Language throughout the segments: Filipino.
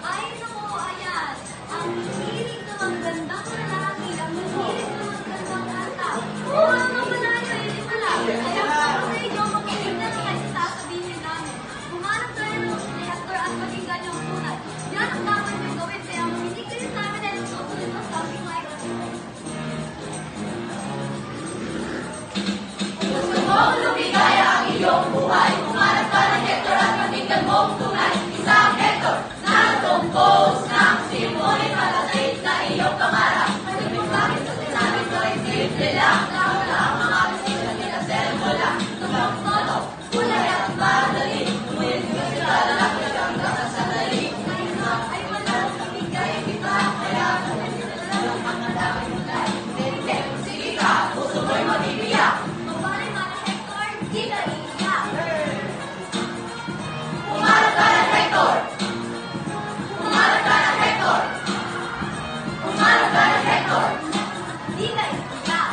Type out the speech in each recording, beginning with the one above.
Ay, naku, ayan. Ang hilig na magandang lalaki, ang hilig na magandang kanta. Oo, mga manalo, hindi pala. Kaya kung sa inyo, makinig na lang kayo sa sasabihin namin. Humanap kayo ng reactor at pakinggan yung tunay. Yan ang dapat nyo gawin, kaya makinig kayo sa amin dahil susunod na something like this. Gusto mong lumigaya ang iyong buhay. Humanap ka ng Hector at pakinggan mo ang tunay. Isang Hector na compose ng simple pagkasait na iyong pangarap. Yung bakit sa sinabi ko ay simple lang. Wala ang mga bisita pinasembula. Tumang solo, kulay at madali. Ngunit musikal na kanyang kakasandali. Ay walang lumigaya kita. Kaya kanya ang mga dami mo tayo. Sige ka, puso mo'y mabibiyak. Mabalay man ang Hector, di ka iiyak. Umarap ka ng Hector! Umarap ka ng Hector! Umarap ka ng Hector! Di ka iiyak.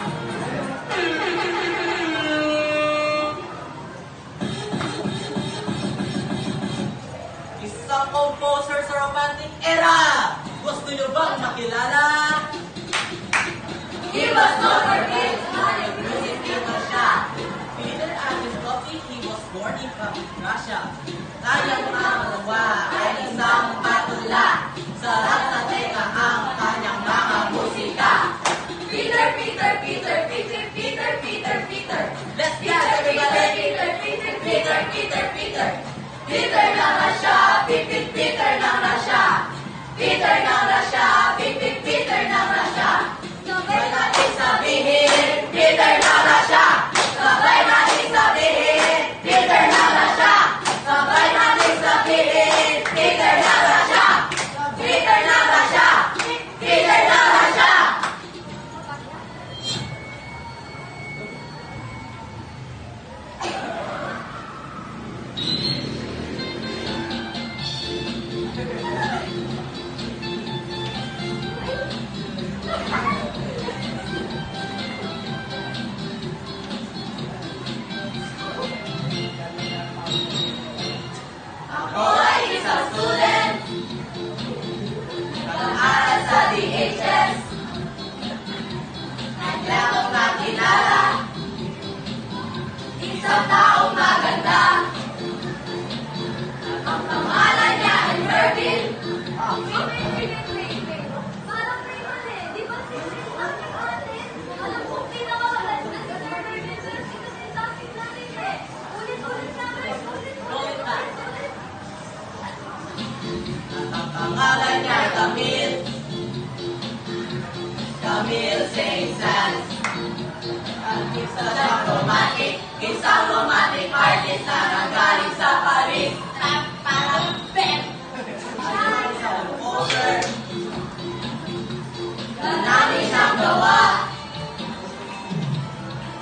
Isang composer sa romantic era! Gusto nyo bang makilala? He was known for his honey music people siya. Peter Agostini, he was born in Russia. Kanyang mga dalawa ay isang patula. Sarap na teka ang kanyang mga musika. Peter, Peter, Peter, Peter, Peter, Peter, Peter. Let's dance everybody! Peter, Peter, Peter, Peter, Peter. Peter ng Russia, Peter, Peter ng Russia. Peter ng Russia, Peter, Peter ng Russia. Sabay natin sabihin, Peter ng Russia. Sabay natin sabihin, Peter ng Russia. Sabay natin sabihin, Peter ng Russia. Peter ng Russia. Peter ng Russia. Ako ay isang student. Nag-aaral sa DHS. Kanya akong nakilala. Isang taong maganda. Ang pangalan niya ay Mervyn. Parang may mali. Di ba si Chris ang nag-atin? Alam ko pinakamaganda si Sir Mervyn. Pero sinasabi natin eh. Ulit-ulit namin. Ulit-ulit. Ang pangalan niya ay Camille. Camille Saint-Saëns. Ang isang romantic artist na nanggaling sa Paris. Parang Ben. Ay, isang composer. Namin siyang gawa.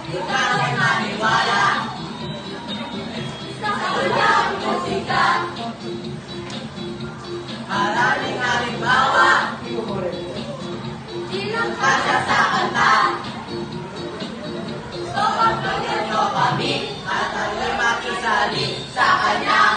Di ka rin maniwala. Sa kanyang musika. Maraming halimbawa. Ilang Kasya sa kanta. So, pagpagyan nyo kami at tayo'y makisali sa kanyang